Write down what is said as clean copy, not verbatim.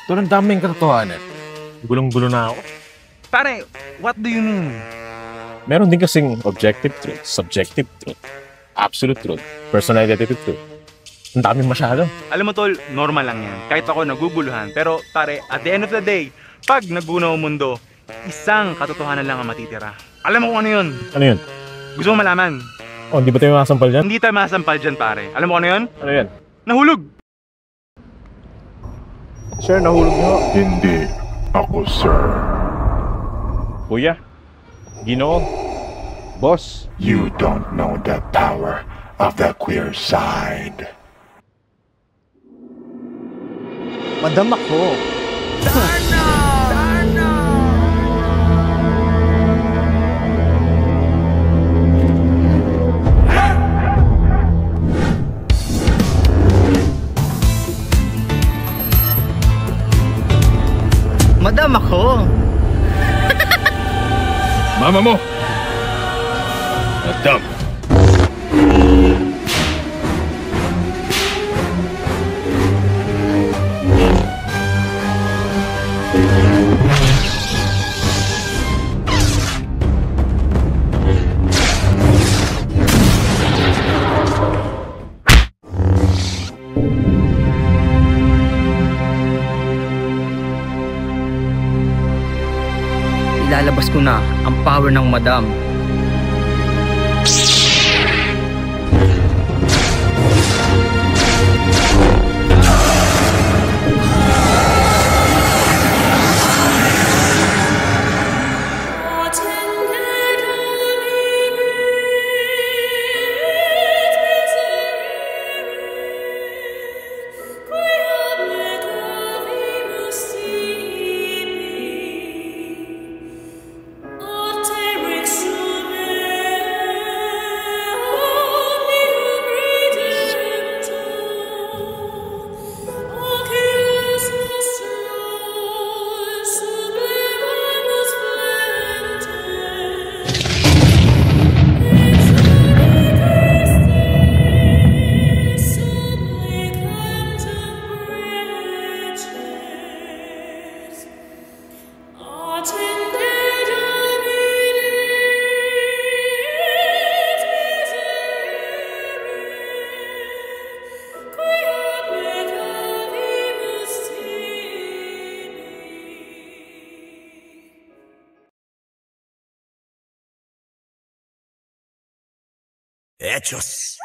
Doon ang daming katotohanan. Gulong-gulo na ako. Pare, what do you mean? Meron din kasing objective truth, subjective truth, absolute truth, personal identity truth. Ang dami masyado. Alam mo tol, normal lang yan. Kahit ako naguguluhan. Pero pare, at the end of the day, pag nagbuno ang mundo, isang katotohanan lang ang matitira. Alam mo kung ano yun? Ano yun? Gusto mo malaman? Oh, hindi ba tayo masampal dyan? Hindi tayo masampal dyan pare. Alam mo kung ano yun? Ano yan? Nahulog! Sir, nahulog niyo. Hindi ako, sir. Kuya, Ginoo, boss. You don't know the power of the queer side. Madam ako. Madam ako. Mama mo! Madam! Ilalabas ko na ang power ng madam. Hechos.